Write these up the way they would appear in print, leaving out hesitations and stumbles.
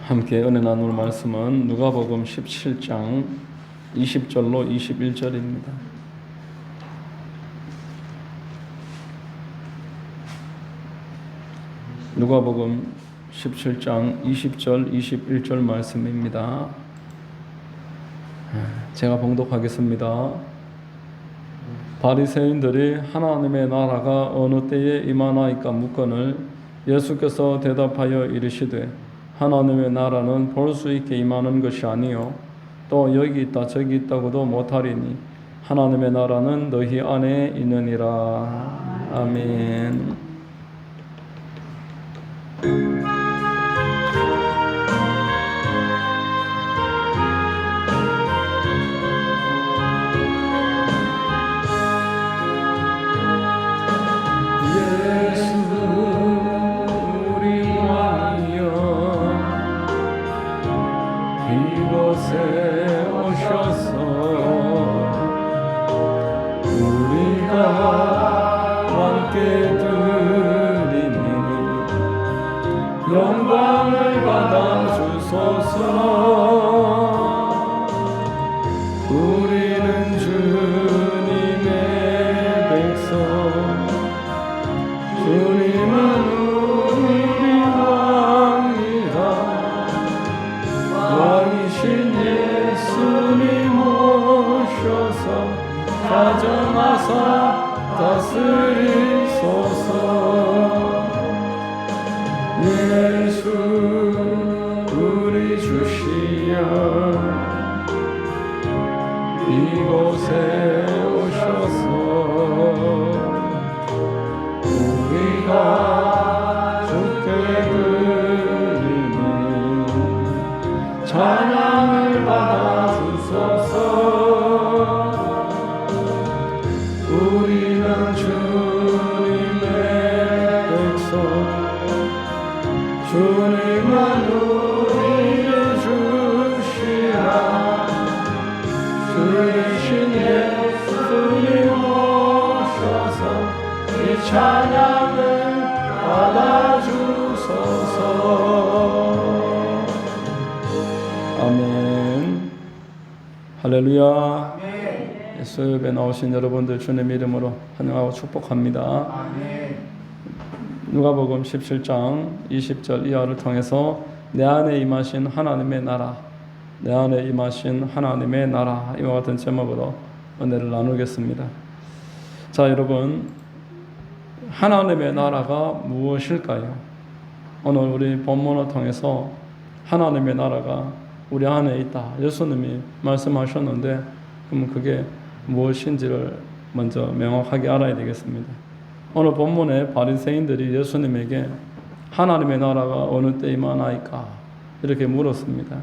함께 은혜 나눌 말씀은 누가복음 17장 20절로 21절입니다. 누가복음 17장 20절 21절 말씀입니다. 제가 봉독하겠습니다. 바리새인들이 하나님의 나라가 어느 때에 임하나이까 묻거늘 예수께서 대답하여 이르시되 하나님의 나라는 볼 수 있게 임하는 것이 아니요 또 여기 있다 저기 있다고도 못하리니 하나님의 나라는 너희 안에 있느니라. 아멘. 이곳에 오셔서 우리가 함께 드리니 영광을 받아 주소서. 우리는 주님의 백성, 주님은 우리 왕이라. 왕이신 예수님 오셔서 다정하사 다스리소서. 예수 우리 주시여 이곳에 오셔서 우리가 주께 드리니 찬양을 받아 주소서. 우리는 주님의 백성, 주님은 우리의 주시라. 주이신 예수님 오셔서 이 찬양을 받아 주소서. 아멘. 할렐루야. 예수 예배 나오신 여러분들 주님의 이름으로 환영하고 축복합니다. 아멘. 누가복음 17장 20절 이하를 통해서 내 안에 임하신 하나님의 나라, 내 안에 임하신 하나님의 나라, 이와 같은 제목으로 은혜를 나누겠습니다. 자, 여러분, 하나님의 나라가 무엇일까요? 오늘 우리 본문을 통해서 하나님의 나라가 우리 안에 있다, 예수님이 말씀하셨는데, 그럼 그게 무엇인지를 먼저 명확하게 알아야 되겠습니다. 오늘 본문에 바리새인들이 예수님에게 하나님의 나라가 어느 때 임하나이까 이렇게 물었습니다.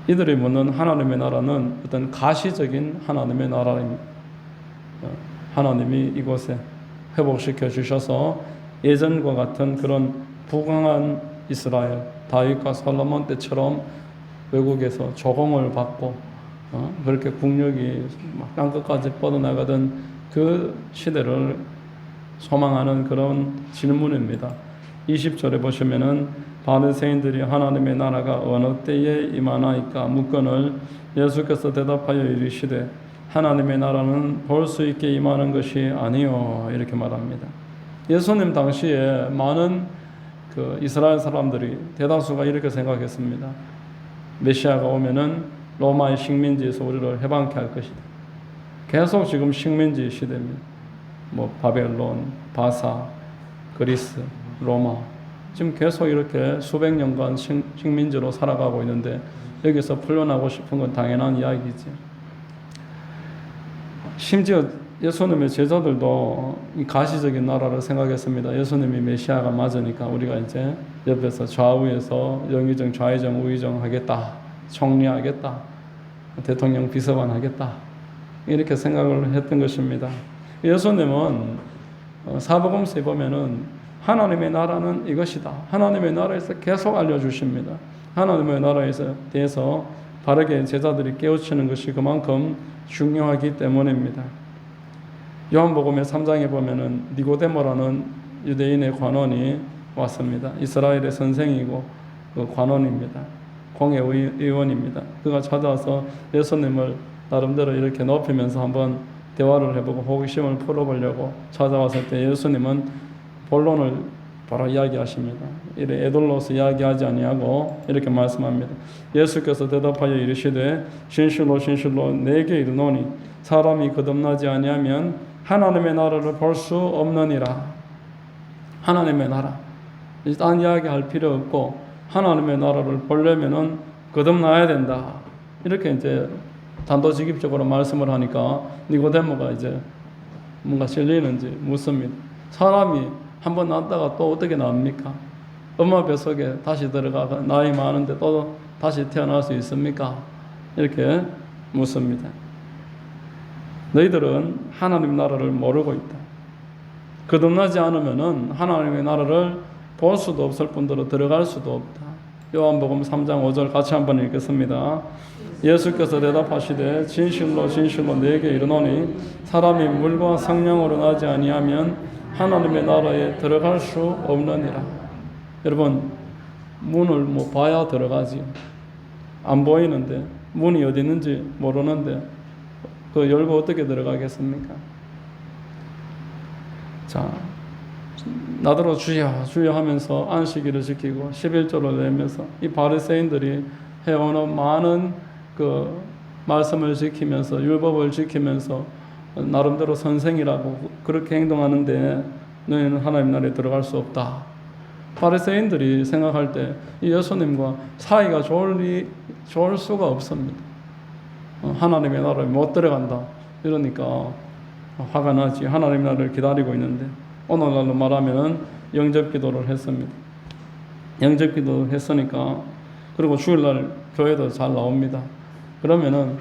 이들이 묻는 하나님의 나라는 어떤 가시적인 하나님의 나라입니다. 하나님이 이곳에 회복시켜 주셔서 예전과 같은 그런 부강한 이스라엘, 다윗과 솔로몬 때처럼 외국에서 조공을 받고 그렇게 국력이 땅끝까지 뻗어나가던 그 시대를 소망하는 그런 질문입니다. 20절에 보시면은 바리새인들이 하나님의 나라가 어느 때에 임하나이까 묻거늘 예수께서 대답하여 이르시되 하나님의 나라는 볼 수 있게 임하는 것이 아니요 이렇게 말합니다. 예수님 당시에 많은 그 이스라엘 사람들이 대다수가 이렇게 생각했습니다. 메시아가 오면은 로마의 식민지에서 우리를 해방케 할 것이다. 계속 지금 식민지 시대입니다. 뭐 바벨론, 바사, 그리스, 로마, 지금 계속 이렇게 수백 년간 식민지로 살아가고 있는데 여기서 풀려나고 싶은 건 당연한 이야기지. 심지어 예수님의 제자들도 이 가시적인 나라를 생각했습니다. 예수님이 메시아가 맞으니까 우리가 이제 옆에서 좌우에서 영의정, 좌의정, 우의정 하겠다, 총리하겠다, 대통령 비서관 하겠다, 이렇게 생각을 했던 것입니다. 예수님은 사복음서에 보면은 하나님의 나라는 이것이다, 하나님의 나라에서 계속 알려주십니다. 하나님의 나라에 대해서 바르게 제자들이 깨우치는 것이 그만큼 중요하기 때문입니다. 요한복음의 3장에 보면은 니고데모라는 유대인의 관원이 왔습니다. 이스라엘의 선생이고 그 관원입니다. 공회의원입니다. 그가 찾아와서 예수님을 나름대로 이렇게 높이면서 한번 대화를 해보고 호기심을 풀어보려고 찾아왔을 때 예수님은 본론을 바로 이야기하십니다. 이래 애들로서 이야기하지 아니하고 이렇게 말씀합니다. 예수께서 대답하여 이르시되 진실로 진실로 내게 이르노니 사람이 거듭나지 아니하면 하나님의 나라를 볼 수 없느니라. 하나님의 나라. 딴 이야기할 필요 없고 하나님의 나라를 보려면은 거듭나야 된다. 이렇게 이제 단도직입적으로 말씀을 하니까 니고데모가 이제 뭔가 실리는지 묻습니다. 사람이 한번 낳았다가 또 어떻게 나옵니까? 엄마 뱃속에 다시 들어가 나이 많은데 또 다시 태어날 수 있습니까? 이렇게 묻습니다. 너희들은 하나님 나라를 모르고 있다. 거듭나지 않으면은 하나님의 나라를 볼 수도 없을 뿐더러 들어갈 수도 없다. 요한복음 3장 5절 같이 한번 읽겠습니다. 예수께서 대답하시되 진실로 진실로 내게 이르노니 사람이 물과 성령으로 나지 아니하면 하나님의 나라에 들어갈 수 없느니라. 여러분 문을 뭐 봐야 들어가지. 안 보이는데 문이 어디 있는지 모르는데 그 열고 어떻게 들어가겠습니까? 자, 나더러 주여 주여 하면서 안식일을 지키고 11조를 내면서 이 바리새인들이 해오는 많은 그 말씀을 지키면서 율법을 지키면서 나름대로 선생이라고 그렇게 행동하는데 너희는 하나님 나라에 들어갈 수 없다. 바리새인들이 생각할 때 이 예수님과 사이가 좋을 수가 없습니다. 하나님의 나라에 못 들어간다. 이러니까 화가 나지. 하나님 나라를 기다리고 있는데 오늘날로 말하면은 영접기도를 했습니다. 영접기도를 했으니까 그리고 주일날 교회도 잘 나옵니다. 그러면은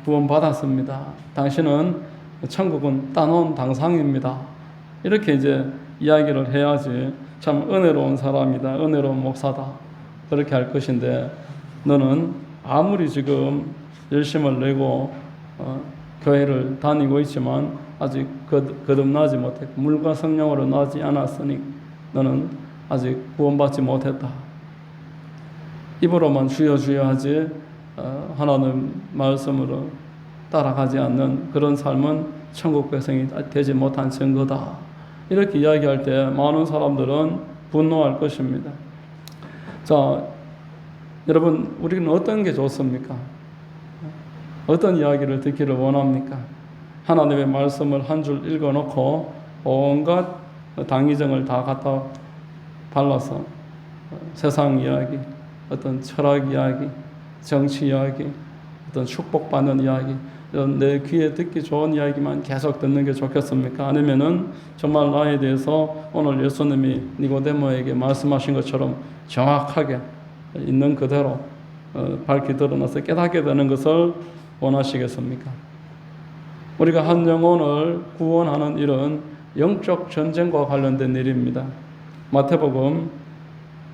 구원 받았습니다. 당신은 천국은 따놓은 당상입니다. 이렇게 이제 이야기를 해야지 참 은혜로운 사람이다. 은혜로운 목사다. 그렇게 할 것인데 너는 아무리 지금 열심을 내고 교회를 다니고 있지만 아직 거듭나지 못했고 물과 성령으로 나지 않았으니 너는 아직 구원받지 못했다. 입으로만 주여 주여 하지 하나님 말씀으로 따라가지 않는 그런 삶은 천국 백성이 되지 못한 증거다. 이렇게 이야기할 때 많은 사람들은 분노할 것입니다. 자, 여러분 우리는 어떤 게 좋습니까? 어떤 이야기를 듣기를 원합니까? 하나님의 말씀을 한 줄 읽어놓고 온갖 당위정을 다 갖다 발라서 세상 이야기, 어떤 철학 이야기, 정치 이야기, 어떤 축복받는 이야기, 내 귀에 듣기 좋은 이야기만 계속 듣는 게 좋겠습니까? 아니면은 정말 나에 대해서 오늘 예수님이 니고데모에게 말씀하신 것처럼 정확하게 있는 그대로 밝히 드러나서 깨닫게 되는 것을 원하시겠습니까? 우리가 한 영혼을 구원하는 일은 영적 전쟁과 관련된 일입니다. 마태복음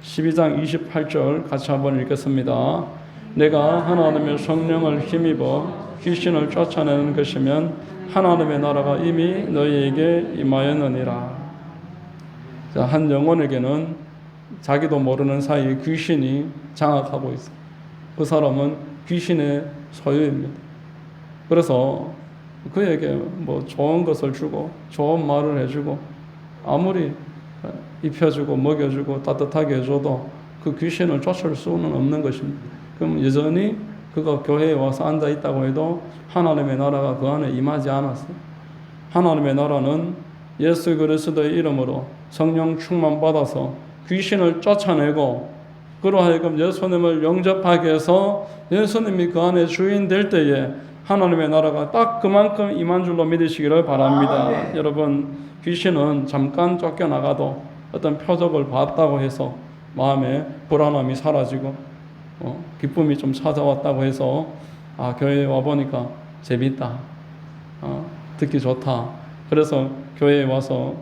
12장 28절 같이 한번 읽겠습니다. 내가 하나님의 성령을 힘입어 귀신을 쫓아내는 것이면 하나님의 나라가 이미 너희에게 임하였느니라. 자, 한 영혼에게는 자기도 모르는 사이에 귀신이 장악하고 있어. 그 사람은 귀신의 소유입니다. 그래서 그에게 뭐 좋은 것을 주고 좋은 말을 해주고 아무리 입혀주고 먹여주고 따뜻하게 해줘도 그 귀신을 쫓을 수는 없는 것입니다. 그럼 여전히 그가 교회에 와서 앉아 있다고 해도 하나님의 나라가 그 안에 임하지 않았어요. 하나님의 나라는 예수 그리스도의 이름으로 성령 충만 받아서 귀신을 쫓아내고 그로 하여금 예수님을 영접하게 해서 예수님이 그 안에 주인 될 때에 하나님의 나라가 딱 그만큼 임한 줄로 믿으시기를 바랍니다. 여러분 귀신은 잠깐 쫓겨나가도 어떤 표적을 봤다고 해서 마음에 불안함이 사라지고 기쁨이 좀 찾아왔다고 해서 교회에 와보니까 재밌다. 듣기 좋다. 그래서 교회에 와서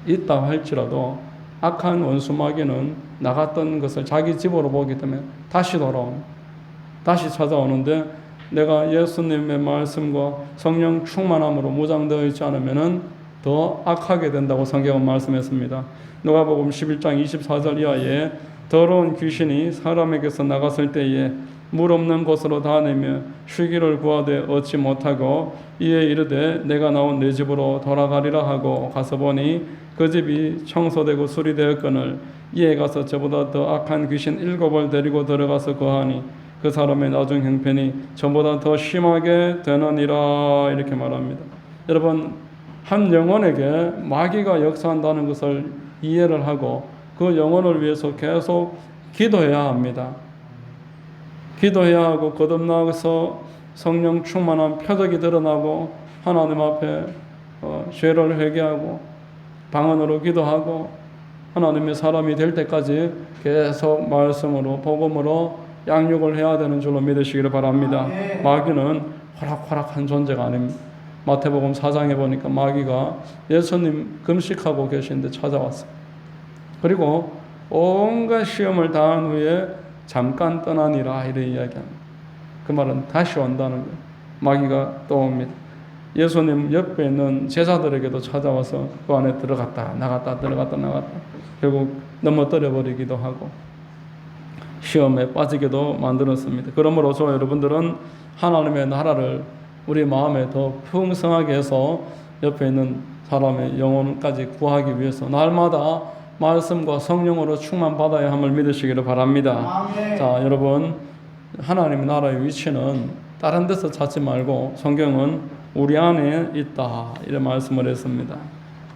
있다 할지라도 악한 원수마귀는 나갔던 것을 자기 집으로 보기 때문에 다시 다시 찾아오는데 내가 예수님의 말씀과 성령 충만함으로 무장되어 있지 않으면은 더 악하게 된다고 성경은 말씀했습니다. 누가복음 11장 24절 이하에 더러운 귀신이 사람에게서 나갔을 때에 물 없는 곳으로 다니며 쉬기를 구하되 얻지 못하고 이에 이르되 내가 나온 내 집으로 돌아가리라 하고 가서 보니 그 집이 청소되고 수리되었거늘 이에 가서 저보다 더 악한 귀신 7을 데리고 들어가서 거하니 그 사람의 나중 형편이 저보다 더 심하게 되느니라. 이렇게 말합니다. 여러분, 한 영혼에게 마귀가 역사한다는 것을 이해를 하고 그 영혼을 위해서 계속 기도해야 합니다. 기도해야 하고 거듭나서 성령 충만한 표적이 드러나고 하나님 앞에 죄를 회개하고 방언으로 기도하고 하나님의 사람이 될 때까지 계속 말씀으로 복음으로 양육을 해야 되는 줄로 믿으시기를 바랍니다. 마귀는 호락호락한 존재가 아닙니다. 마태복음 4장에 보니까 마귀가 예수님 금식하고 계신데 찾아왔어요. 그리고 온갖 시험을 당한 후에 잠깐 떠나니라 이렇게 이야기합니다. 그 말은 다시 온다는 거예요. 마귀가 또 옵니다. 예수님 옆에 있는 제자들에게도 찾아와서 그 안에 들어갔다 나갔다 들어갔다 나갔다 결국 넘어뜨려 버리기도 하고 시험에 빠지게도 만들었습니다. 그러므로 저 여러분들은 하나님의 나라를 우리 마음에 더 풍성하게 해서 옆에 있는 사람의 영혼까지 구하기 위해서 날마다 말씀과 성령으로 충만받아야 함을 믿으시기를 바랍니다. 아멘. 자, 여러분, 하나님의 나라의 위치는 다른 데서 찾지 말고 성경은 우리 안에 있다 이런 말씀을 했습니다.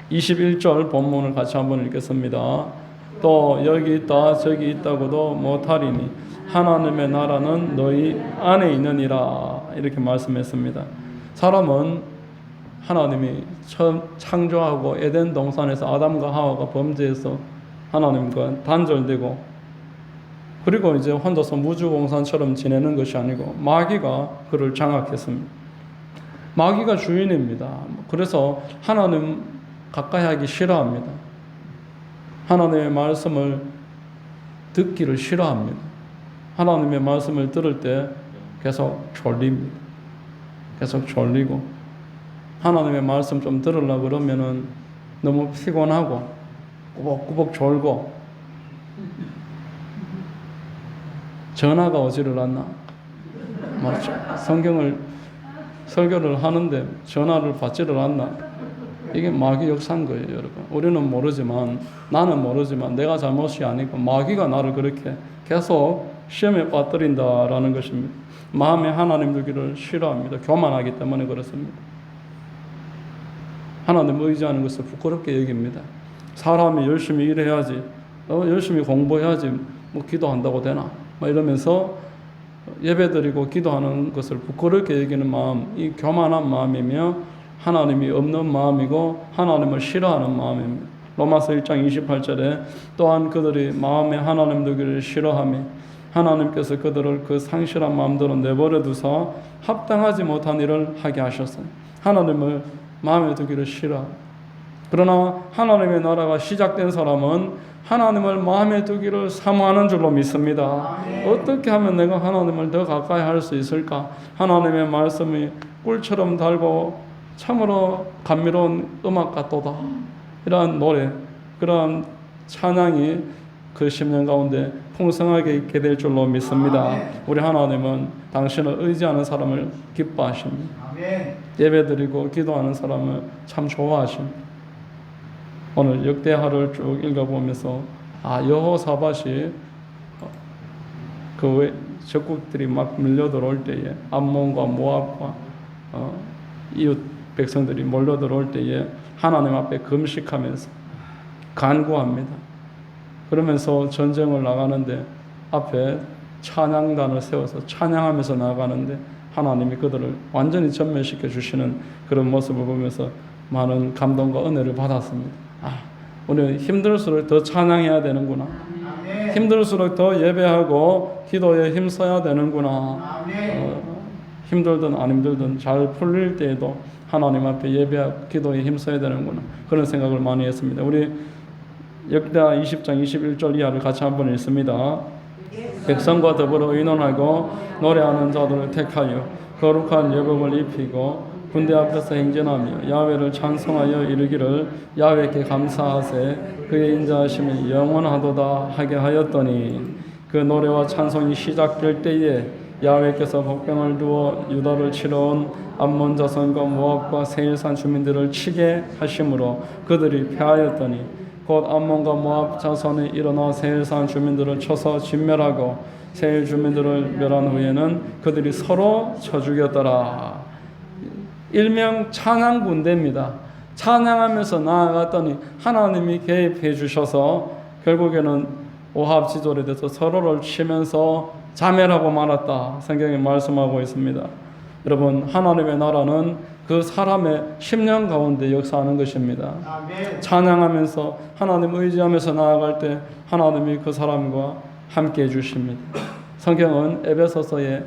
21절 본문을 같이 한번 읽겠습니다. 또 여기 있다 저기 있다고도 못하리니 하나님의 나라는 너희 안에 있느니라 이렇게 말씀했습니다. 사람은 하나님이 처음 창조하고 에덴 동산에서 아담과 하와가 범죄해서 하나님과 단절되고 그리고 이제 혼자서 무주공산처럼 지내는 것이 아니고 마귀가 그를 장악했습니다. 마귀가 주인입니다. 그래서 하나님 가까이 하기 싫어합니다. 하나님의 말씀을 듣기를 싫어합니다. 하나님의 말씀을 들을 때 계속 졸립니다. 계속 졸리고 하나님의 말씀 좀 들으려고 그러면은 너무 피곤하고 꾸벅꾸벅 졸고 전화가 오지를 않나? 성경을 설교를 하는데 전화를 받지를 않나? 이게 마귀 역사인 거예요, 여러분. 우리는 모르지만 나는 모르지만 내가 잘못이 아니고 마귀가 나를 그렇게 계속 시험에 빠뜨린다라는 것입니다. 마음에 하나님 두기를 싫어합니다. 교만하기 때문에 그렇습니다. 하나님 의지하는 것을 부끄럽게 여깁니다. 사람이 열심히 일해야지, 열심히 공부해야지 뭐 기도한다고 되나? 막 이러면서 예배드리고 기도하는 것을 부끄럽게 여기는 마음, 이 교만한 마음이며 하나님이 없는 마음이고 하나님을 싫어하는 마음입니다. 로마서 1장 28절에 또한 그들이 마음에 하나님 두기를 싫어하며 하나님께서 그들을 그 상실한 마음대로 내버려 두사 합당하지 못한 일을 하게 하셨어요. 하나님을 마음에 두기를 싫어. 그러나 하나님의 나라가 시작된 사람은 하나님을 마음에 두기를 사모하는 줄로 믿습니다. 어떻게 하면 내가 하나님을 더 가까이 할 수 있을까? 하나님의 말씀이 꿀처럼 달고 참으로 감미로운 음악 같도다. 이러한 노래, 그러한 찬양이 그 10년 가운데 풍성하게 있게 될 줄로 믿습니다. 우리 하나님은 당신을 의지하는 사람을 기뻐하십니다. 예배드리고 기도하는 사람을 참 좋아하십니다. 오늘 역대하를 쭉 읽어보면서 여호사밧이 그 적국들이 막 밀려들어올 때에 암몬과 모압과 이웃 백성들이 몰려들어올 때에 하나님 앞에 금식하면서 간구합니다. 그러면서 전쟁을 나가는데 앞에 찬양단을 세워서 찬양하면서 나가는데 하나님이 그들을 완전히 전멸시켜 주시는 그런 모습을 보면서 많은 감동과 은혜를 받았습니다. 우리 힘들수록 더 찬양해야 되는구나. 힘들수록 더 예배하고 기도에 힘써야 되는구나. 힘들든 안 힘들든 잘 풀릴 때에도 하나님 앞에 예배하고 기도에 힘써야 되는구나. 그런 생각을 많이 했습니다. 우리 역대하 20장 21절 이하를 같이 한번 읽습니다. 백성과 더불어 의논하고 노래하는 자들을 택하여 거룩한 예복을 입히고 군대 앞에서 행진하며 야훼를 찬송하여 이르기를 야훼께 감사하세 그의 인자하심이 영원하도다 하게 하였더니 그 노래와 찬송이 시작될 때에 야훼께서 복병을 두어 유다를 치러 온 암몬 자손과 모압과 세일산 주민들을 치게 하심으로 그들이 패하였더니 곧 암몬과 모압 자손이 일어나 세일산 주민들을 쳐서 진멸하고 세일 주민들을 멸한 후에는 그들이 서로 쳐 죽였더라. 일명 찬양 군대입니다. 찬양하면서 나아갔더니 하나님이 개입해 주셔서 결국에는 오합지졸에 대해서 서로를 치면서 자멸하고 말았다. 성경에 말씀하고 있습니다. 여러분, 하나님의 나라는 그 사람의 심령 가운데 역사하는 것입니다. 아멘. 찬양하면서 하나님 의지하면서 나아갈 때 하나님이 그 사람과 함께 해주십니다. 성경은 에베소서의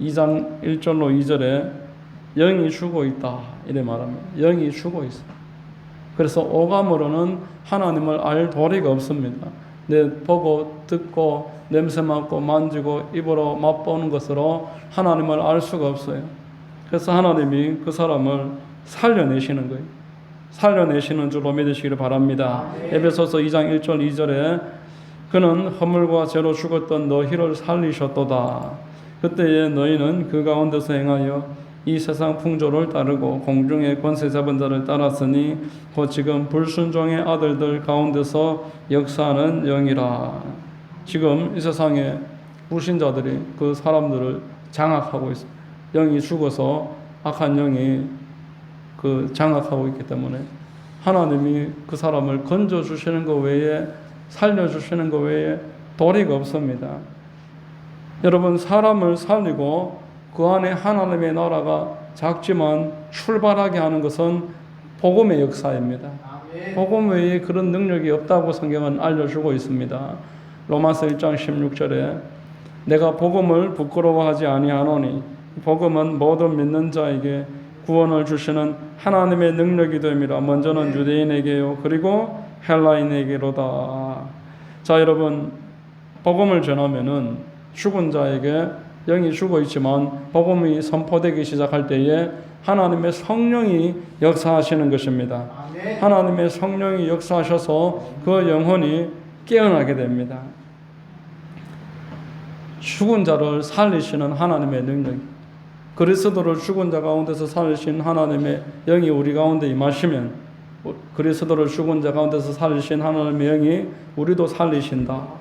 2장 1절로 2절에 영이 죽어 있다 이래 말합니다. 영이 죽어 있어. 그래서 오감으로는 하나님을 알 도리가 없습니다. 내 보고 듣고 냄새 맡고 만지고 입으로 맛보는 것으로 하나님을 알 수가 없어요. 그래서 하나님이 그 사람을 살려내시는 거예요. 살려내시는 줄로 믿으시기를 바랍니다. 에베소서 2장 1절 2절에 그는 허물과 죄로 죽었던 너희를 살리셨도다. 그때에 너희는 그 가운데서 행하여 이 세상 풍조를 따르고 공중의 권세 잡은 자를 따랐으니 곧 지금 불순종의 아들들 가운데서 역사하는 영이라. 지금 이 세상에 불신자들이 그 사람들을 장악하고 있습니다. 영이 죽어서 악한 영이 그 장악하고 있기 때문에 하나님이 그 사람을 건져주시는 것 외에 살려주시는 것 외에 도리가 없습니다. 여러분, 사람을 살리고 그 안에 하나님의 나라가 작지만 출발하게 하는 것은 복음의 역사입니다. 복음 외에 그런 능력이 없다고 성경은 알려주고 있습니다. 로마서 1장 16절에 내가 복음을 부끄러워하지 아니하노니 복음은 모든 믿는 자에게 구원을 주시는 하나님의 능력이 됨이라. 먼저는 유대인에게요 그리고 헬라인에게로다. 자, 여러분, 복음을 전하면은 죽은 자에게 영이 죽어 있지만 복음이 선포되기 시작할 때에 하나님의 성령이 역사하시는 것입니다. 하나님의 성령이 역사하셔서 그 영혼이 깨어나게 됩니다. 죽은 자를 살리시는 하나님의 능력, 그리스도를 죽은 자 가운데서 살리신 하나님의 영이 우리 가운데 임하시면 그리스도를 죽은 자 가운데서 살리신 하나님의 영이 우리도 살리신다.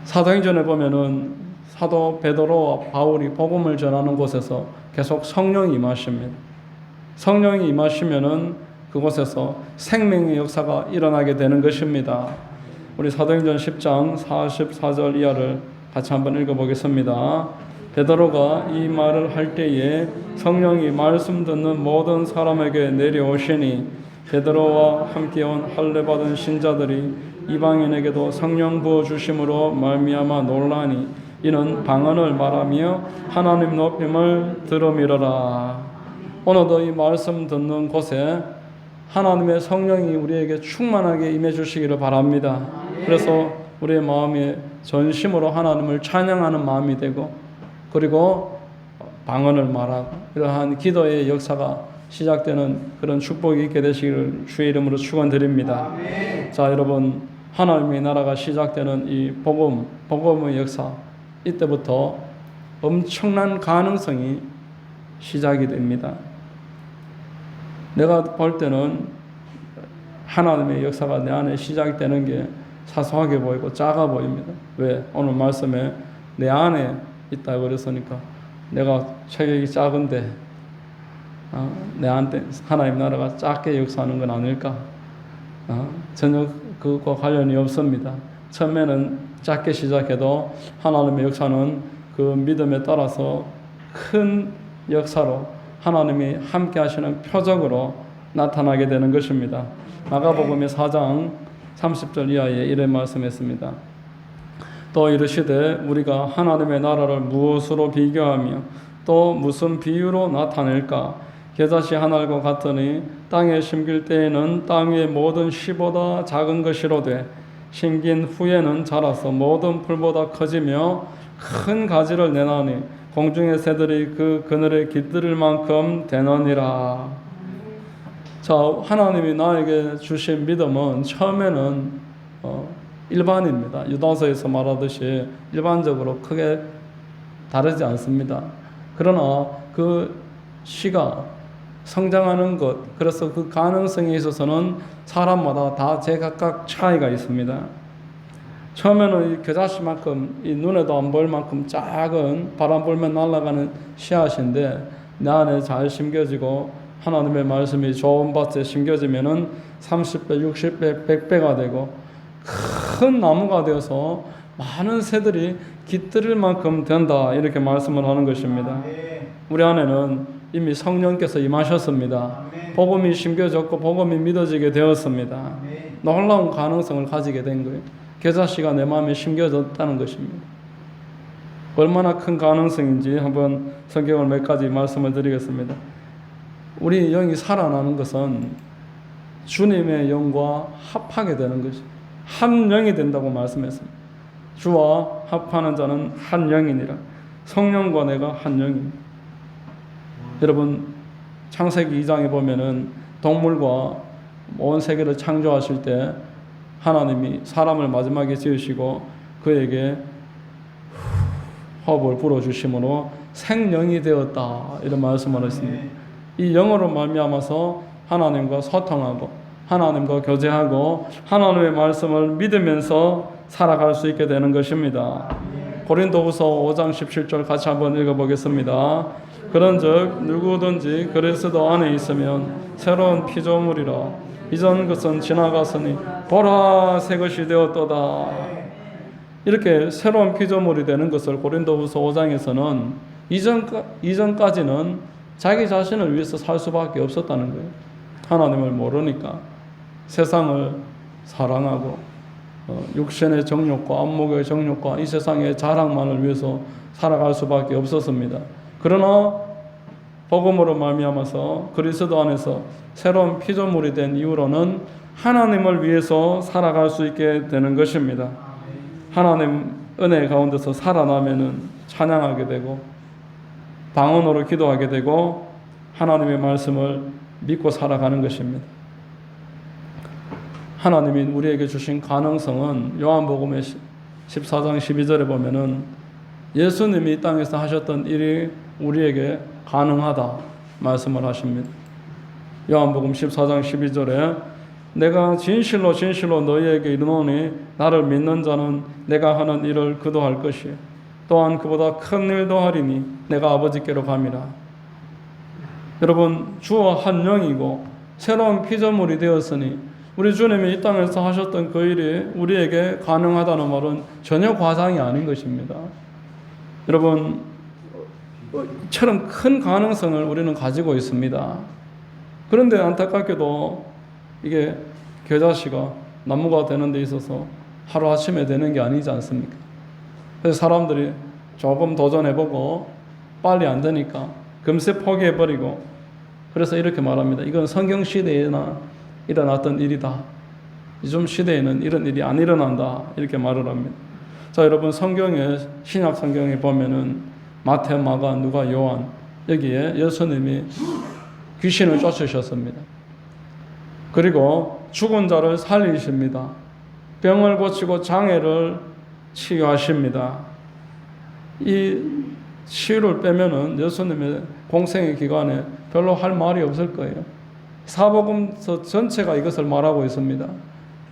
사도행전에 보면은 사도 베드로와 바울이 복음을 전하는 곳에서 계속 성령이 임하십니다. 성령이 임하시면은 그곳에서 생명의 역사가 일어나게 되는 것입니다. 우리 사도행전 10장 44절 이하를 같이 한번 읽어보겠습니다. 베드로가 이 말을 할 때에 성령이 말씀 듣는 모든 사람에게 내려오시니 베드로와 함께 온 할례 받은 신자들이 이방인에게도 성령 부어 주심으로 말미암아 놀라니 이는 방언을 말하며 하나님 높임을 들음이로라. 오늘도 이 말씀 듣는 곳에 하나님의 성령이 우리에게 충만하게 임해 주시기를 바랍니다. 그래서 우리의 마음에 전심으로 하나님을 찬양하는 마음이 되고 그리고 방언을 말하고 이러한 기도의 역사가 시작되는 그런 축복이 있게 되시기를 주의 이름으로 축원드립니다. 자, 여러분, 하나님의 나라가 시작되는 이 복음의 역사, 이때부터 엄청난 가능성이 시작이 됩니다. 내가 볼 때는 하나님의 역사가 내 안에 시작되는 게 사소하게 보이고 작아 보입니다. 왜? 오늘 말씀에 내 안에 있다 그랬으니까 내가 체격이 작은데 내 안에 하나님 나라가 작게 역사하는 건 아닐까? 전혀 그것과 관련이 없습니다. 처음에는 작게 시작해도 하나님의 역사는 그 믿음에 따라서 큰 역사로 하나님이 함께 하시는 표적으로 나타나게 되는 것입니다. 마가복음의 4장 30절 이하에 이런 말씀했습니다. 또 이르시되 우리가 하나님의 나라를 무엇으로 비교하며 또 무슨 비유로 나타낼까? 겨자씨 한 알과 같으니 땅에 심길 때에는 땅 위의 모든 씨보다 작은 것이로되 심긴 후에는 자라서 모든 풀보다 커지며 큰 가지를 내나니 공중의 새들이 그 그늘에 깃들일 만큼 되느니라. 자, 하나님이 나에게 주신 믿음은 처음에는 일반입니다. 유다서에서 말하듯이 일반적으로 크게 다르지 않습니다. 그러나 그 시가 성장하는 것, 그래서 그 가능성에 있어서는 사람마다 다 제각각 차이가 있습니다. 처음에는 이 겨자씨만큼, 이 눈에도 안 보일 만큼 작은 바람 불면 날아가는 씨앗인데 내 안에 잘 심겨지고 하나님의 말씀이 좋은 밭에 심겨지면은 30배, 60배, 100배가 되고 큰 나무가 되어서 많은 새들이 깃들일 만큼 된다, 이렇게 말씀을 하는 것입니다. 우리 안에는 이미 성령께서 임하셨습니다. 복음이 심겨졌고 복음이 믿어지게 되었습니다. 놀라운 가능성을 가지게 된 거예요. 겨자씨가 내 마음에 심겨졌다는 것입니다. 얼마나 큰 가능성인지 한번 성경을 몇 가지 말씀을 드리겠습니다. 우리 영이 살아나는 것은 주님의 영과 합하게 되는 것입니다. 한 영이 된다고 말씀했습니다. 주와 합하는 자는 한 영이니라. 성령과 내가 한 영입니다. 여러분, 창세기 2장에 보면은 동물과 온 세계를 창조하실 때 하나님이 사람을 마지막에 지으시고 그에게 호흡을 불어주심으로 생명이 되었다, 이런 말씀을 했습니다. 이 영으로 말미암아서 하나님과 소통하고 하나님과 교제하고 하나님의 말씀을 믿으면서 살아갈 수 있게 되는 것입니다. 고린도후서 5장 17절 같이 한번 읽어보겠습니다. 그런즉 누구든지 그리스도 안에 있으면 새로운 피조물이라. 이전 것은 지나갔으니 보라 새 것이 되었도다. 이렇게 새로운 피조물이 되는 것을 고린도후서 5장에서는 이전까지는 자기 자신을 위해서 살 수밖에 없었다는 거예요. 하나님을 모르니까 세상을 사랑하고 육신의 정욕과 안목의 정욕과 이 세상의 자랑만을 위해서 살아갈 수밖에 없었습니다. 그러나 복음으로 말미암아서 그리스도 안에서 새로운 피조물이 된 이후로는 하나님을 위해서 살아갈 수 있게 되는 것입니다. 하나님 은혜 가운데서 살아나면은 찬양하게 되고 방언으로 기도하게 되고 하나님의 말씀을 믿고 살아가는 것입니다. 하나님이 우리에게 주신 가능성은 요한복음의 14장 12절에 보면은 예수님이 이 땅에서 하셨던 일이 우리에게 가능하다 말씀을 하십니다. 요한복음 14장 12절에 내가 진실로 진실로 너희에게 이르노니 나를 믿는 자는 내가 하는 일을 그도 할 것이요 또한 그보다 큰 일도 하리니 내가 아버지께로 감이라. 여러분, 주와 한 영이고 새로운 피조물이 되었으니 우리 주님이 이 땅에서 하셨던 그 일이 우리에게 가능하다는 말은 전혀 과장이 아닌 것입니다. 여러분, 이처럼 큰 가능성을 우리는 가지고 있습니다. 그런데 안타깝게도 이게 겨자씨가 나무가 되는 데 있어서 하루아침에 되는 게 아니지 않습니까? 그래서 사람들이 조금 도전해보고 빨리 안 되니까 금세 포기해버리고, 그래서 이렇게 말합니다. 이건 성경시대에나 일어났던 일이다. 요즘 시대에는 이런 일이 안 일어난다, 이렇게 말을 합니다. 자, 여러분, 성경에, 신약 성경에 보면은 마태, 마가, 누가, 요한, 여기에 예수님이 귀신을 쫓으셨습니다. 그리고 죽은 자를 살리십니다. 병을 고치고 장애를 치유하십니다. 이 치유를 빼면은 예수님의 공생의 기간에 별로 할 말이 없을 거예요. 사복음서 전체가 이것을 말하고 있습니다.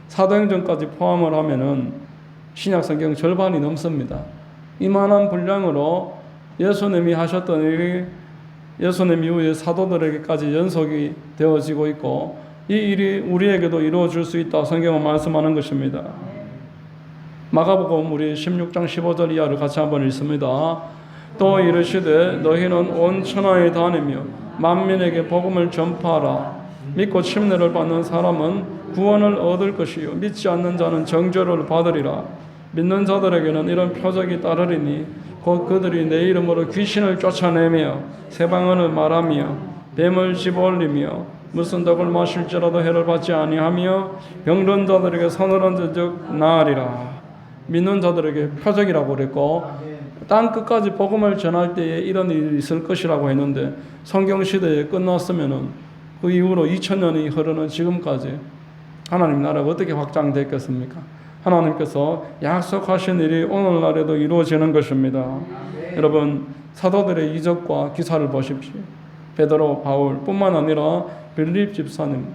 사도행전까지 포함을 하면은 신약 성경 절반이 넘습니다. 이만한 분량으로 예수님이 하셨던 일이 예수님 이후에 사도들에게까지 연속이 되어지고 있고, 이 일이 우리에게도 이루어질 수 있다 성경은 말씀하는 것입니다. 마가복음 우리 16장 15절 이하를 같이 한번 읽습니다. 또 이르시되 너희는 온 천하에 다니며 만민에게 복음을 전파하라. 믿고 침례를 받는 사람은 구원을 얻을 것이요 믿지 않는 자는 정죄를 받으리라. 믿는 자들에게는 이런 표적이 따르리니 곧 그들이 내 이름으로 귀신을 쫓아내며 새 방언을 말하며 뱀을 집어올리며 무슨 독을 마실지라도 해를 받지 아니하며 병든 자들에게 손을 얹은 즉 나으리라. 믿는 자들에게 표적이라고 그랬고, 땅 끝까지 복음을 전할 때에 이런 일이 있을 것이라고 했는데 성경 시대에 끝났으면은 그 이후로 2000년이 흐르는 지금까지 하나님 나라가 어떻게 확장됐겠습니까? 하나님께서 약속하신 일이 오늘날에도 이루어지는 것입니다. 여러분 사도들의 이적과 기사를 보십시오. 베드로, 바울 뿐만 아니라 빌립 집사님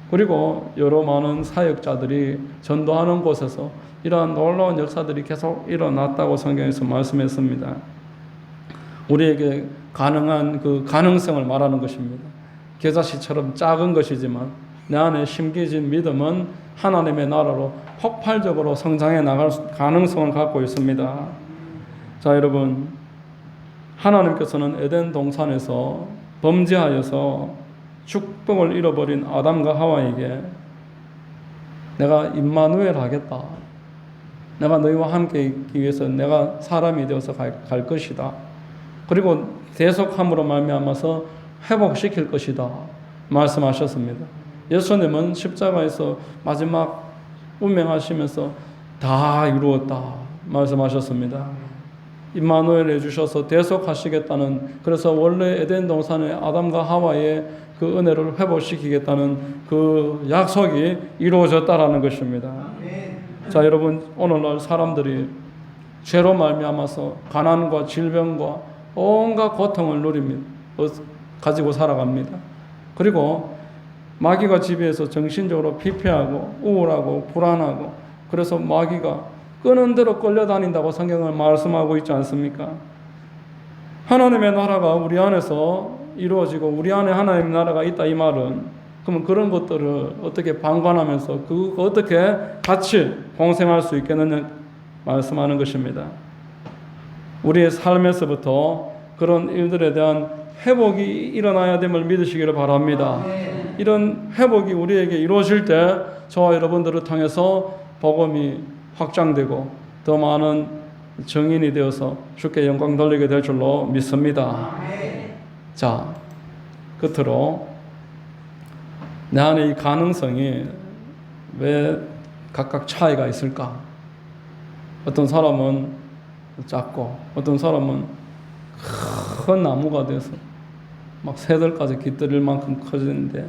그리고 여러 많은 사역자들이 전도하는 곳에서 이러한 놀라운 역사들이 계속 일어났다고 성경에서 말씀했습니다. 우리에게 가능한 그 가능성을 말하는 것입니다. 겨자씨처럼 작은 것이지만 내 안에 심겨진 믿음은 하나님의 나라로 폭발적으로 성장해 나갈 가능성을 갖고 있습니다. 자, 여러분 하나님께서는 에덴 동산에서 범죄하여서 축복을 잃어버린 아담과 하와에게 내가 임마누엘 하겠다. 내가 너희와 함께 있기 위해서 내가 사람이 되어서 갈 것이다. 그리고 대속함으로 말미암아서 회복시킬 것이다. 말씀하셨습니다. 예수님은 십자가에서 마지막 운명하시면서 다 이루었다. 말씀하셨습니다. 임마누엘 해주셔서 대속하시겠다는 그래서 원래 에덴 동산의 아담과 하와의 그 은혜를 회복시키겠다는 그 약속이 이루어졌다라는 것입니다. 자, 여러분 오늘날 사람들이 죄로 말미암아서 가난과 질병과 온갖 고통을 누립니다. 가지고 살아갑니다. 그리고 마귀가 지배해서 정신적으로 피폐하고 우울하고 불안하고 그래서 마귀가 끄는 대로 끌려다닌다고 성경은 말씀하고 있지 않습니까? 하나님의 나라가 우리 안에서 이루어지고 우리 안에 하나님의 나라가 있다 이 말은 그러면 그런 것들을 어떻게 방관하면서 그거 어떻게 같이 공생할 수 있겠느냐 말씀하는 것입니다. 우리의 삶에서부터 그런 일들에 대한 회복이 일어나야 됨을 믿으시기를 바랍니다. 이런 회복이 우리에게 이루어질 때 저와 여러분들을 통해서 복음이 확장되고 더 많은 증인이 되어서 주께 영광 돌리게 될 줄로 믿습니다. 자, 끝으로 내 안에 이 가능성이 왜 각각 차이가 있을까? 어떤 사람은 작고 어떤 사람은 큰 나무가 돼서 막 새들까지 깃들일 만큼 커지는데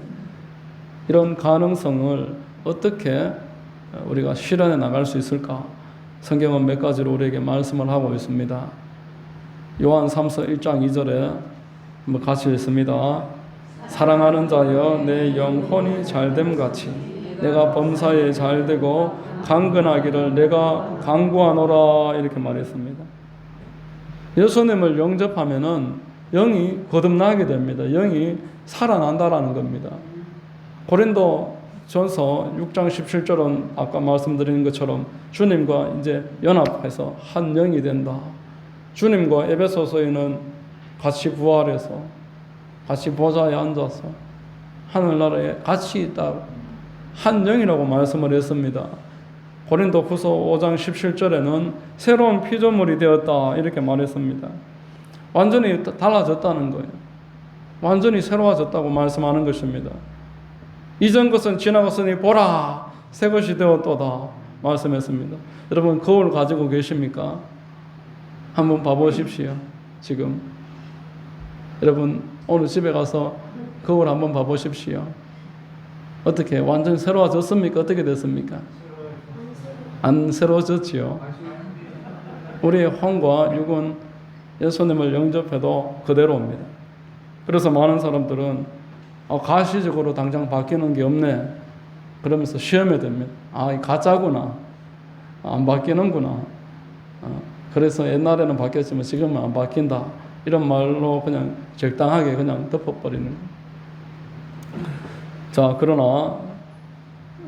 이런 가능성을 어떻게 우리가 실현해 나갈 수 있을까? 성경은 몇 가지로 우리에게 말씀을 하고 있습니다. 요한 3서 1장 2절에 한번 같이 읽습니다. 사랑하는 자여 내 영혼이 잘됨 같이 내가 범사에 잘되고 강건하기를 내가 간구하노라 이렇게 말했습니다. 예수님을 영접하면은 영이 거듭나게 됩니다. 영이 살아난다라는 겁니다. 고린도 전서 6장 17절은 아까 말씀드린 것처럼 주님과 이제 연합해서 한 영이 된다. 주님과 에베소서에는 같이 부활해서 같이 보좌에 앉아서 하늘나라에 같이 있다. 한 영이라고 말씀을 했습니다. 고린도 후서 5장 17절에는 새로운 피조물이 되었다 이렇게 말했습니다. 완전히 달라졌다는 거예요. 완전히 새로워졌다고 말씀하는 것입니다. 이전 것은 지나갔으니 보라 새 것이 되었도다 말씀했습니다. 여러분 거울 가지고 계십니까? 한번 봐보십시오. 지금 여러분 오늘 집에 가서 거울 한번 봐보십시오. 어떻게 완전 새로워졌습니까? 어떻게 됐습니까? 안 새로워졌지요. 우리의 혼과 육은 예수님을 영접해도 그대로입니다. 그래서 많은 사람들은 가시적으로 당장 바뀌는 게 없네 그러면서 시험에 듭니다. 이 가짜구나. 안 바뀌는구나. 그래서 옛날에는 바뀌었지만 지금은 안 바뀐다. 이런 말로 그냥 적당하게 그냥 덮어버리는 거예요. 자, 그러나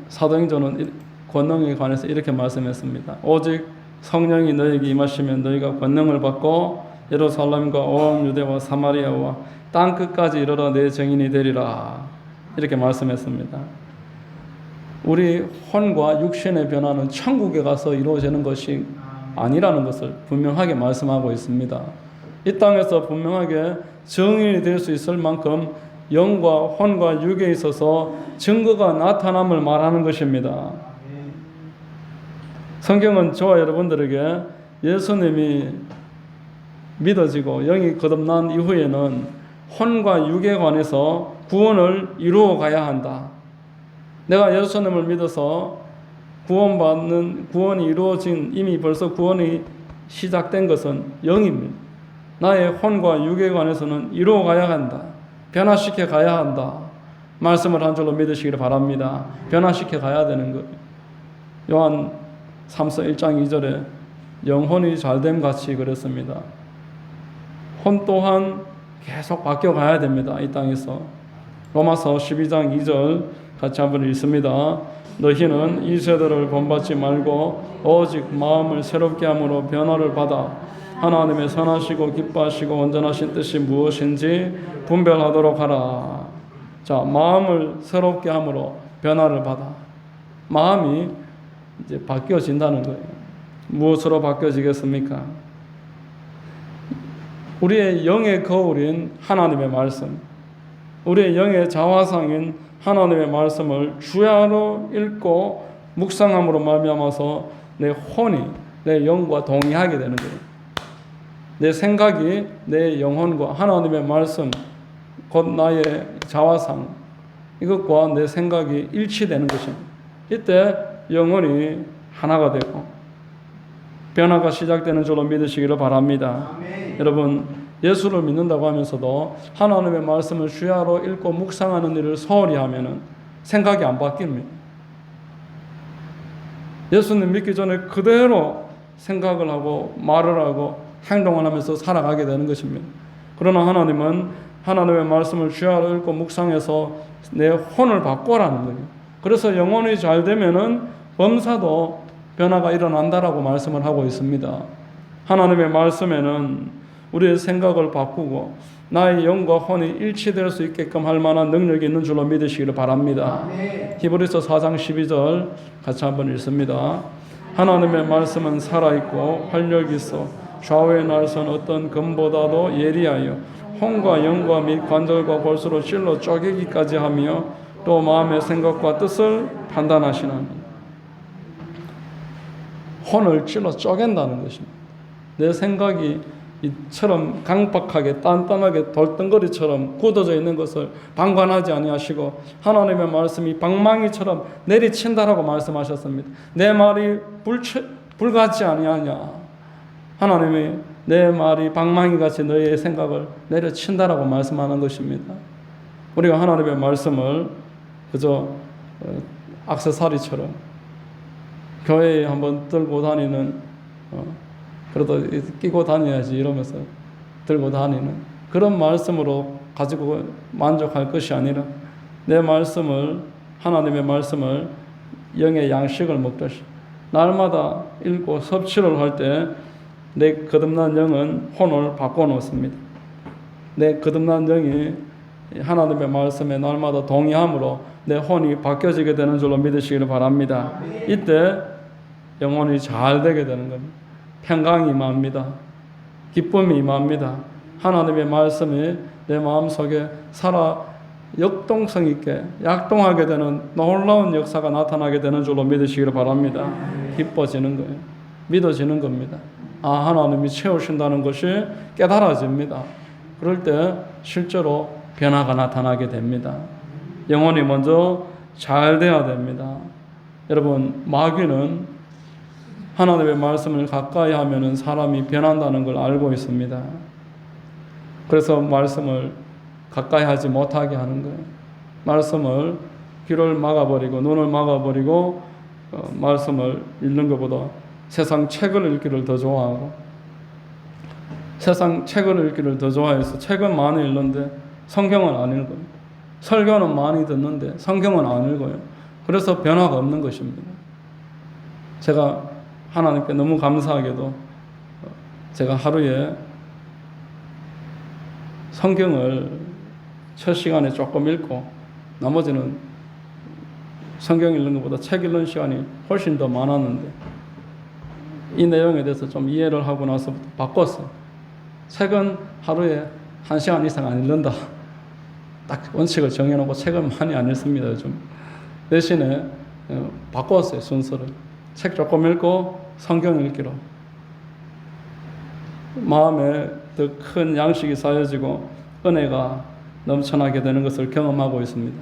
사도행전은 권능에 관해서 이렇게 말씀했습니다. 오직 성령이 너에게 임하시면 너희가 권능을 받고 예루살렘과 온 유대와 사마리아와 땅 끝까지 이르러 내 증인이 되리라. 이렇게 말씀했습니다. 우리 혼과 육신의 변화는 천국에 가서 이루어지는 것이 아니라는 것을 분명하게 말씀하고 있습니다. 이 땅에서 분명하게 증인이 될 수 있을 만큼 영과 혼과 육에 있어서 증거가 나타남을 말하는 것입니다. 성경은 저와 여러분들에게 예수님이 믿어지고 영이 거듭난 이후에는 혼과 육에 관해서 구원을 이루어 가야 한다. 내가 예수님을 믿어서 구원이 이루어진, 이미 벌써 구원이 시작된 것은 영입니다. 나의 혼과 육에 관해서는 이루어 가야 한다. 변화시켜 가야 한다. 말씀을 한 줄로 믿으시기를 바랍니다. 변화시켜 가야 되는 것. 요한 3서 1장 2절에 영혼이 잘됨 같이 그랬습니다. 혼 또한 계속 바뀌어 가야 됩니다. 이 땅에서. 로마서 12장 2절 같이 한번 읽습니다. 너희는 이 세대를 본받지 말고 오직 마음을 새롭게 함으로 변화를 받아 하나님의 선하시고 기뻐하시고 온전하신 뜻이 무엇인지 분별하도록 하라. 자, 마음을 새롭게 함으로 변화를 받아. 마음이 이제 바뀌어진다는 거예요. 무엇으로 바뀌어지겠습니까? 우리의 영의 거울인 하나님의 말씀, 우리의 영의 자화상인 하나님의 말씀을 주야로 읽고 묵상함으로 말미암아서 내 혼이 내 영과 동의하게 되는 거예요. 내 생각이 내 영혼과 하나님의 말씀, 곧 나의 자화상, 이것과 내 생각이 일치되는 것입니다. 이때 영혼이 하나가 되고 변화가 시작되는 줄로 믿으시기를 바랍니다. 아멘. 여러분, 예수를 믿는다고 하면서도 하나님의 말씀을 주야로 읽고 묵상하는 일을 소홀히 하면은 생각이 안 바뀝니다. 예수님 믿기 전에 그대로 생각을 하고 말을 하고 행동을 하면서 살아가게 되는 것입니다. 그러나 하나님은 하나님의 말씀을 주야로 읽고 묵상해서 내 혼을 바꿔라는 거예요. 그래서 영혼이 잘 되면은 범사도 변화가 일어난다라고 말씀을 하고 있습니다. 하나님의 말씀에는 우리의 생각을 바꾸고 나의 영과 혼이 일치될 수 있게끔 할 만한 능력이 있는 줄로 믿으시기를 바랍니다. 아멘. 히브리서 4장 12절 같이 한번 읽습니다. 하나님의 말씀은 살아있고 활력이 있어 좌우의 날선 어떤 금보다도 예리하여 혼과 영과 및 관절과 골수로 찔러 쪼개기까지 하며 또 마음의 생각과 뜻을 판단하시나니. 혼을 찔러 쪼갠다는 것입니다. 내 생각이 이처럼 강박하게 단단하게 돌덩거리처럼 굳어져 있는 것을 방관하지 아니하시고 하나님의 말씀이 방망이처럼 내리친다라고 말씀하셨습니다. 내 말이 불같지 아니하냐. 하나님이 내 말이 방망이같이 너의 생각을 내려친다라고 말씀하는 것입니다. 우리가 하나님의 말씀을 그저 액세서리처럼 교회에 한번 들고 다니는 그래도 끼고 다녀야지 이러면서 들고 다니는 그런 말씀으로 가지고 만족할 것이 아니라 내 말씀을 하나님의 말씀을 영의 양식을 먹듯이 날마다 읽고 섭취를 할 때 내 거듭난 영은 혼을 바꿔놓습니다. 내 거듭난 영이 하나님의 말씀에 날마다 동의함으로 내 혼이 바뀌어지게 되는 줄로 믿으시기를 바랍니다. 이때 영혼이 잘 되게 되는 겁니다. 평강이 임합니다. 기쁨이 임합니다. 하나님의 말씀이 내 마음속에 살아 역동성 있게 약동하게 되는 놀라운 역사가 나타나게 되는 줄로 믿으시기를 바랍니다. 기뻐지는 거예요. 믿어지는 겁니다. 아, 하나님이 채우신다는 것이 깨달아집니다. 그럴 때 실제로 변화가 나타나게 됩니다. 영혼이 먼저 잘 돼야 됩니다. 여러분, 마귀는 하나님의 말씀을 가까이 하면은 사람이 변한다는 걸 알고 있습니다. 그래서 말씀을 가까이 하지 못하게 하는 거예요. 말씀을 귀를 막아버리고 눈을 막아버리고 말씀을 읽는 것보다 세상 책을 읽기를 더 좋아하고 세상 책을 읽기를 더 좋아해서 책은 많이 읽는데 성경은 안 읽어요. 설교는 많이 듣는데 성경은 안 읽어요. 그래서 변화가 없는 것입니다. 제가 하나님께 너무 감사하게도 제가 하루에 성경을 첫 시간에 조금 읽고 나머지는 성경 읽는 것보다 책 읽는 시간이 훨씬 더 많았는데 이 내용에 대해서 좀 이해를 하고 나서부터 바꿨어요. 책은 하루에 1시간 이상 안 읽는다. 딱 원칙을 정해놓고 책을 많이 안 읽습니다. 요즘. 대신에 바꿨어요. 순서를. 책 조금 읽고 성경 읽기로. 마음에 더 큰 양식이 쌓여지고 은혜가 넘쳐나게 되는 것을 경험하고 있습니다.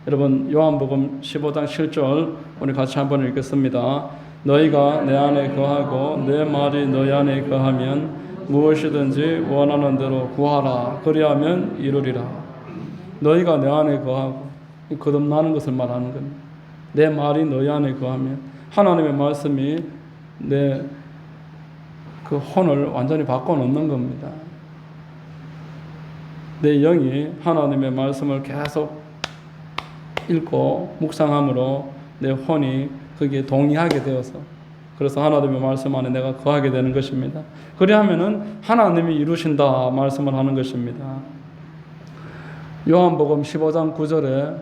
여러분 요한복음 15장 7절 우리 같이 한번 읽겠습니다. 너희가 내 안에 거하고 내 말이 너희 안에 거하면 무엇이든지 원하는 대로 구하라. 그리하면 이루리라. 너희가 내 안에 거하고 거듭나는 것을 말하는 겁니다. 내 말이 너희 안에 거하면 하나님의 말씀이 내 그 혼을 완전히 바꿔놓는 겁니다. 내 영이 하나님의 말씀을 계속 읽고 묵상함으로 내 혼이 거기에 동의하게 되어서 그래서 하나님의 말씀 안에 내가 거하게 되는 것입니다. 그리하면은 하나님이 이루신다 말씀을 하는 것입니다. 요한복음 15장 9절에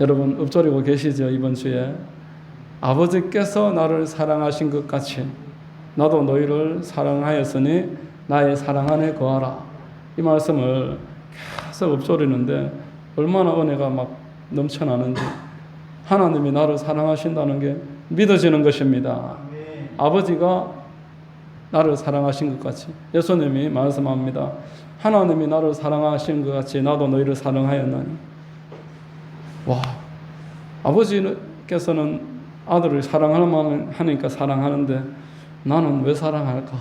여러분 읊조리고 계시죠. 이번 주에 아버지께서 나를 사랑하신 것 같이 나도 너희를 사랑하였으니 나의 사랑 안에 거하라. 이 말씀을 계속 읊조리는데 얼마나 은혜가 막 넘쳐나는지 하나님이 나를 사랑하신다는 게 믿어지는 것입니다. 아버지가 나를 사랑하신 것 같이 예수님이 말씀합니다. 하나님이 나를 사랑하신 것 같이 나도 너희를 사랑하였나니. 와, 아버지께서는 아들을 사랑하면 하니까 사랑하는데 나는 왜 사랑할까?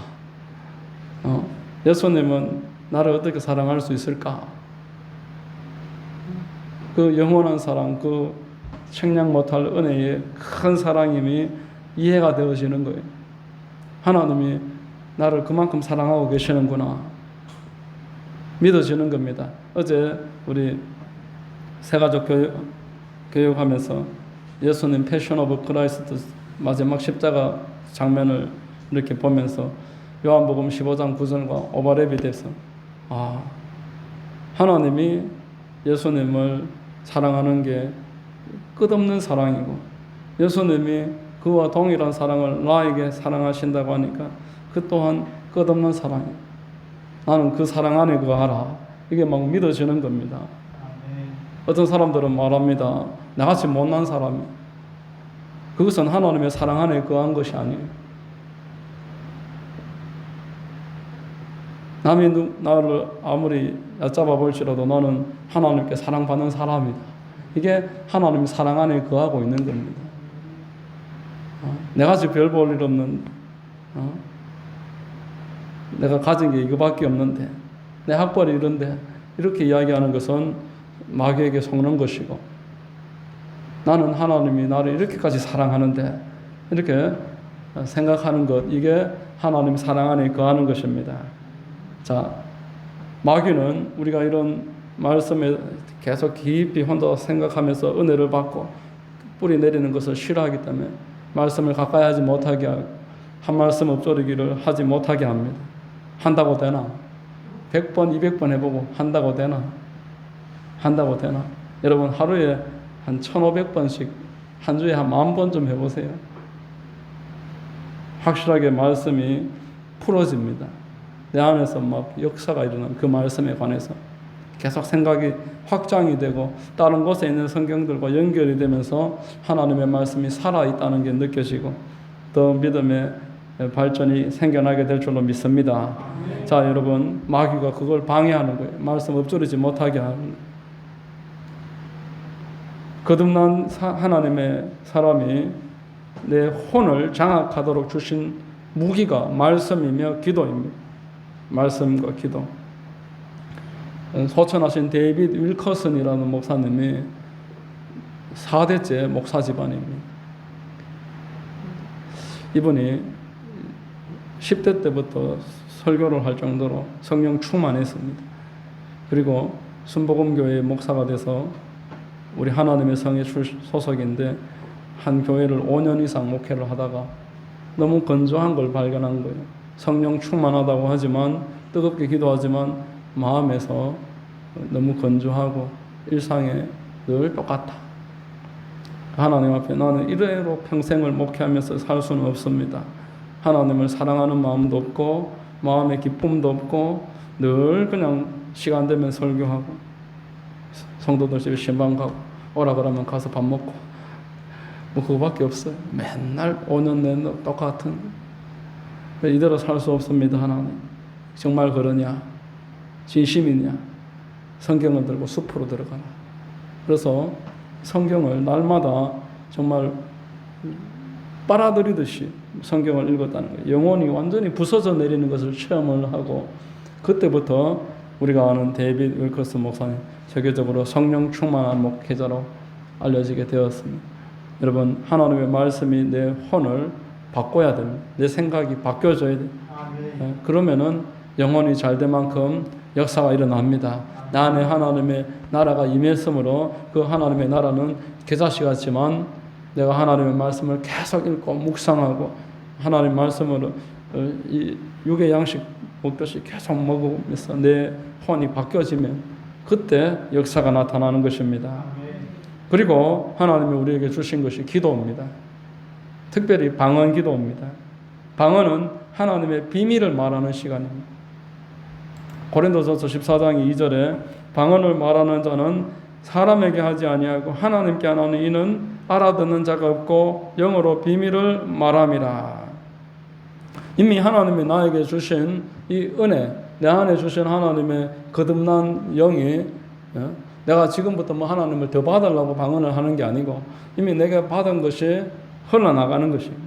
예수님은 나를 어떻게 사랑할 수 있을까? 그 영원한 사랑, 그 책량 못할 은혜의 큰 사랑임이 이해가 되어지는 거예요. 하나님이 나를 그만큼 사랑하고 계시는구나. 믿어지는 겁니다. 어제 우리 새가족 교육하면서 예수님 패션 오브 크라이스트 마지막 십자가 장면을 이렇게 보면서 요한복음 15장 9절과 오버랩이 돼서 하나님이 예수님을 사랑하는 게 끝없는 사랑이고 예수님이 그와 동일한 사랑을 나에게 사랑하신다고 하니까 그 또한 끝없는 사랑이에요. 나는 그 사랑 안에 거하라. 이게 막 믿어지는 겁니다. 어떤 사람들은 말합니다. 나같이 못난 사람이 그것은 하나님의 사랑 안에 거한 것이 아니에요. 남이 나를 아무리 얕잡아 볼지라도 나는 하나님께 사랑받는 사람이다. 이게 하나님의 사랑 안에 거하고 있는 겁니다. 내같이 별 볼 일 없는 내가 가진 게 이거밖에 없는데 내 학벌이 이런데 이렇게 이야기하는 것은 마귀에게 속는 것이고 나는 하나님이 나를 이렇게까지 사랑하는데 이렇게 생각하는 것 이게 하나님 사랑 안에 거하는 것입니다. 자, 마귀는 우리가 이런 말씀에 계속 깊이 혼자 생각하면서 은혜를 받고 뿌리 내리는 것을 싫어하기 때문에 말씀을 가까이 하지 못하게 하고 한 말씀 읊조리기를 하지 못하게 합니다. 한다고 되나? 100번, 200번 해보고 한다고 되나? 한다고 되나? 여러분 하루에 한 1500번씩 한 주에 한 10,000번 좀 해보세요. 확실하게 말씀이 풀어집니다. 내 안에서 막 역사가 일어나는 그 말씀에 관해서 계속 생각이 확장이 되고 다른 곳에 있는 성경들과 연결이 되면서 하나님의 말씀이 살아있다는 게 느껴지고 더 믿음의 발전이 생겨나게 될 줄로 믿습니다. 자, 여러분 마귀가 그걸 방해하는 거예요. 말씀 읊조리지 못하게 하는 거예요. 거듭난 하나님의 사람이 내 혼을 장악하도록 주신 무기가 말씀이며 기도입니다. 말씀과 기도. 소천하신 데이빗 윌커슨이라는 목사님이 4대째 목사 집안입니다. 이분이 10대 때부터 설교를 할 정도로 성령 충만했습니다. 그리고 순복음교회의 목사가 돼서 우리 하나님의 성의 소속인데 한 교회를 5년 이상 목회를 하다가 너무 건조한 걸 발견한 거예요. 성령 충만하다고 하지만 뜨겁게 기도하지만 마음에서 너무 건조하고 일상에 늘 똑같다. 하나님 앞에 나는 이대로 평생을 목회하면서 살 수는 없습니다. 하나님을 사랑하는 마음도 없고 마음의 기쁨도 없고 늘 그냥 시간 되면 설교하고 성도들 집에 신방 가고 오라 그러면 가서 밥 먹고 뭐 그거밖에 없어요. 맨날 5년 내내 똑같은 이대로 살 수 없습니다. 하나님 정말 그러냐? 진심이냐? 성경을 들고 숲으로 들어가라. 그래서 성경을 날마다 정말 빨아들이듯이 성경을 읽었다는 거예요. 영혼이 완전히 부서져 내리는 것을 체험을 하고, 그때부터 우리가 아는 데이빗 윌커스 목사님, 세계적으로 성령 충만한 목회자로 알려지게 되었습니다. 여러분, 하나님의 말씀이 내 혼을 바꿔야 됩니다. 내 생각이 바뀌어져야 돼요. 그러면은 영혼이 잘 된 만큼 역사가 일어납니다. 나 안에 하나님의 나라가 임했으므로 그 하나님의 나라는 겨자씨 같지만 내가 하나님의 말씀을 계속 읽고 묵상하고 하나님 말씀으로 이 육의 양식 먹듯이 계속 먹으면서 내 혼이 바뀌어지면 그때 역사가 나타나는 것입니다. 그리고 하나님이 우리에게 주신 것이 기도입니다. 특별히 방언 기도입니다. 방언은 하나님의 비밀을 말하는 시간입니다. 고린도전서 14장 2절에 방언을 말하는 자는 사람에게 하지 아니하고 하나님께 하나니 이는 알아듣는 자가 없고 영어로 비밀을 말함이라. 이미 하나님이 나에게 주신 이 은혜, 내 안에 주신 하나님의 거듭난 영이 내가 지금부터 뭐 하나님을 더 받으려고 방언을 하는 게 아니고 이미 내게 받은 것이 흘러나가는 것입니다.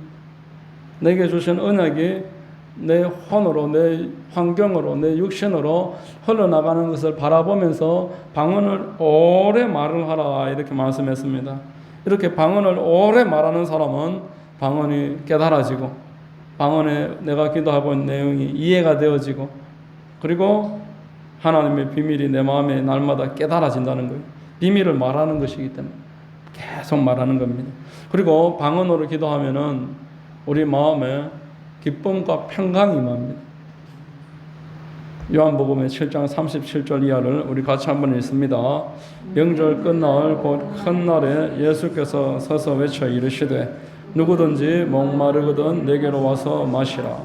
내게 주신 언약이 내 혼으로, 내 환경으로, 내 육신으로 흘러나가는 것을 바라보면서 방언을 오래 말을 하라 이렇게 말씀했습니다. 이렇게 방언을 오래 말하는 사람은 방언이 깨달아지고 방언에 내가 기도하고 있는 내용이 이해가 되어지고 그리고 하나님의 비밀이 내 마음에 날마다 깨달아진다는 거예요. 비밀을 말하는 것이기 때문에 계속 말하는 겁니다. 그리고 방언으로 기도하면은 우리 마음에 기쁨과 평강이 임합니다. 요한복음의 7장 37절 이하를 우리 같이 한번 읽습니다. 명절 끝날 곧 큰 날에 예수께서 서서 외쳐 이르시되 누구든지 목마르거든 내게로 와서 마시라.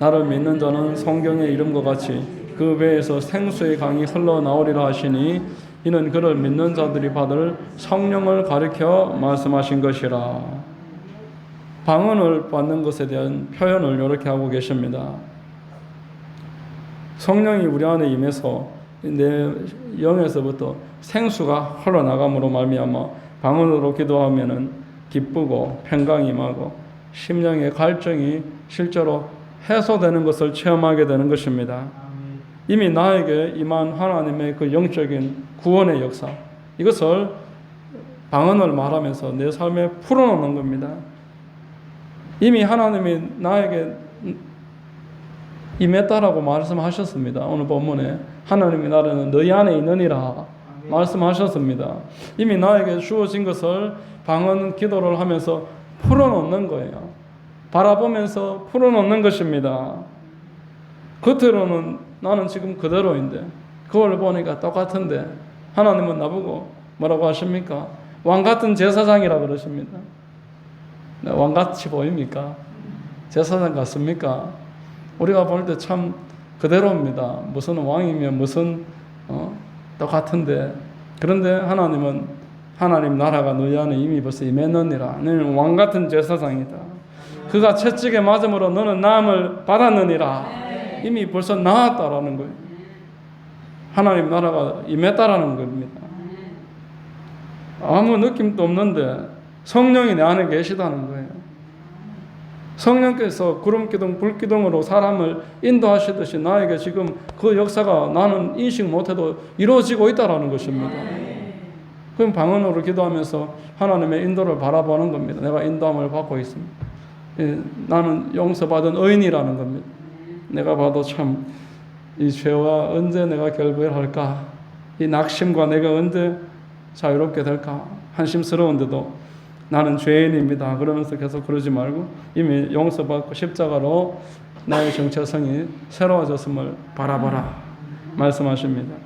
나를 믿는 자는 성경의 이름과 같이 그 배에서 생수의 강이 흘러나오리라 하시니 이는 그를 믿는 자들이 받을 성령을 가리켜 말씀하신 것이라. 방언을 받는 것에 대한 표현을 이렇게 하고 계십니다. 성령이 우리 안에 임해서 내 영에서부터 생수가 흘러나감으로 말미암아 방언으로 기도하면은 기쁘고 평강이 임하고 심령의 갈증이 실제로 해소되는 것을 체험하게 되는 것입니다. 이미 나에게 임한 하나님의 그 영적인 구원의 역사, 이것을 방언을 말하면서 내 삶에 풀어놓는 겁니다. 이미 하나님이 나에게 임했다라고 말씀하셨습니다. 오늘 본문에 하나님의 나라는 너희 안에 있느니라 말씀하셨습니다. 이미 나에게 주어진 것을 방언 기도를 하면서 풀어놓는 거예요. 바라보면서 풀어놓는 것입니다. 겉으로는 나는 지금 그대로인데 그걸 보니까 똑같은데 하나님은 나보고 뭐라고 하십니까? 왕같은 제사장이라 그러십니다. 왕같이 보입니까? 제사장 같습니까? 우리가 볼 때 참 그대로입니다. 무슨 왕이면 무슨 똑같은데 그런데 하나님은 하나님 나라가 너희 안에 이미 벌써 임했느니라. 너는 왕같은 제사장이다. 그가 채찍에 맞음으로 너는 나음을 받았느니라. 이미 벌써 나았다라는 거예요. 하나님 나라가 임했다라는 겁니다. 아무 느낌도 없는데 성령이 내 안에 계시다는 거예요. 성령께서 구름기둥 불기둥으로 사람을 인도하시듯이 나에게 지금 그 역사가 나는 인식 못해도 이루어지고 있다는 것입니다. 그럼 방언으로 기도하면서 하나님의 인도를 바라보는 겁니다. 내가 인도함을 받고 있습니다. 나는 용서받은 의인이라는 겁니다. 내가 봐도 참 이 죄와 언제 내가 결별할까? 이 낙심과 내가 언제 자유롭게 될까? 한심스러운데도 나는 죄인입니다. 그러면서 계속 그러지 말고 이미 용서받고 십자가로 나의 정체성이 새로워졌음을 바라보라 말씀하십니다.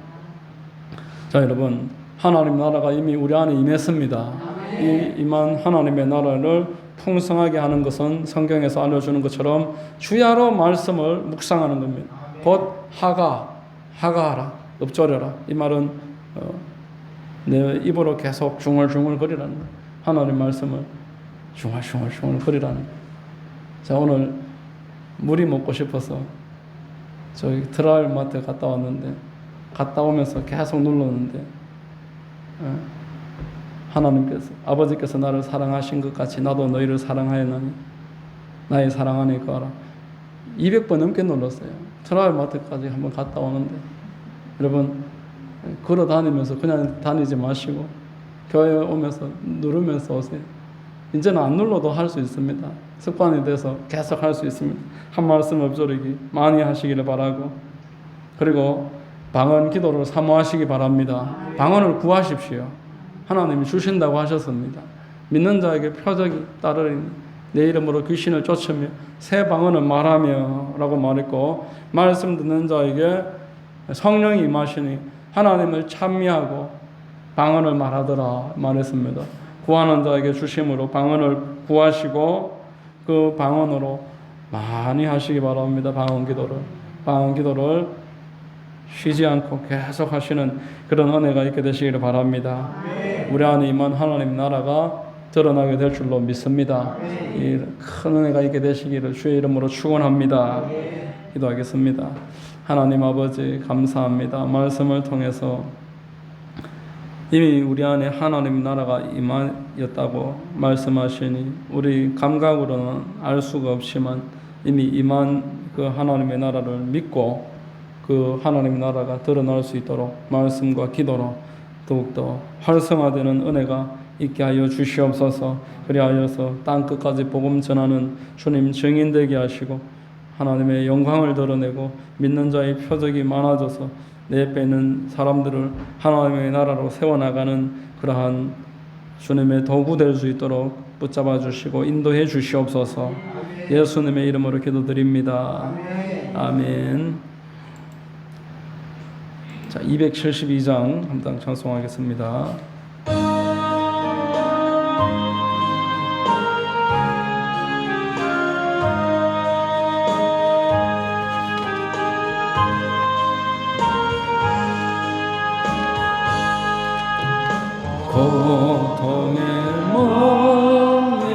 자, 여러분, 하나님 나라가 이미 우리 안에 임했습니다. 이 임한 하나님의 나라를 풍성하게 하는 것은 성경에서 알려주는 것처럼 주야로 말씀을 묵상하는 겁니다. 곧 하가하라, 읊조려라. 이 말은 내 입으로 계속 중얼중얼 거리라는 거예요. 하나님 말씀을 중얼중얼 거리라는 거예요. 자, 오늘 물이 먹고 싶어서 저기 드라일마트 갔다 왔는데 갔다 오면서 계속 눌렀는데 하나님께서 아버지께서 나를 사랑하신 것 같이 나도 너희를 사랑하였나니 나의 사랑 안에 거하라. 200번 넘게 눌렀어요. 드라일마트까지 한번 갔다 오는데 여러분 걸어 다니면서 그냥 다니지 마시고 교회 오면서 누르면서 오세요. 이제는 안 눌러도 할 수 있습니다. 습관이 돼서 계속 할 수 있습니다. 한 말씀 엎조리기 많이 하시기를 바라고, 그리고 방언 기도를 사모하시기 바랍니다. 방언을 구하십시오. 하나님이 주신다고 하셨습니다. 믿는 자에게 표적이 따르리니 내 이름으로 귀신을 쫓으며 새 방언을 말하며 라고 말했고, 말씀 듣는 자에게 성령이 임하시니 하나님을 찬미하고 방언을 말하더라 말했습니다. 구하는 자에게 주심으로 방언을 구하시고 그 방언으로 많이 하시기 바랍니다. 방언 기도를 쉬지 않고 계속 하시는 그런 은혜가 있게 되시기를 바랍니다. 우리 안에 임한 하나님 나라가 드러나게 될 줄로 믿습니다. 이 큰 은혜가 있게 되시기를 주의 이름으로 축원합니다. 기도하겠습니다. 하나님 아버지 감사합니다. 말씀을 통해서 이미 우리 안에 하나님 나라가 임하였다고 말씀하시니 우리 감각으로는 알 수가 없지만 이미 임한 그 하나님의 나라를 믿고 그 하나님 나라가 드러날 수 있도록 말씀과 기도로 더욱더 활성화되는 은혜가 있게 하여 주시옵소서. 그리하여서 땅끝까지 복음 전하는 주님 증인 되게 하시고 하나님의 영광을 드러내고 믿는 자의 표적이 많아져서 내 옆에 있는 사람들을 하나님의 나라로 세워나가는 그러한 주님의 도구 될 수 있도록 붙잡아 주시고 인도해 주시옵소서. 예수님의 이름으로 기도드립니다. 아멘. 자, 272장 함께 찬송하겠습니다. 고통의 멍에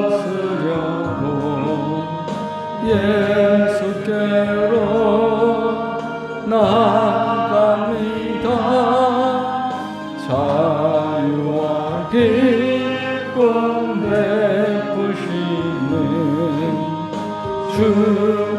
벗으려고 예수께로 나갑니다. 자유와 기쁨 베푸시는 주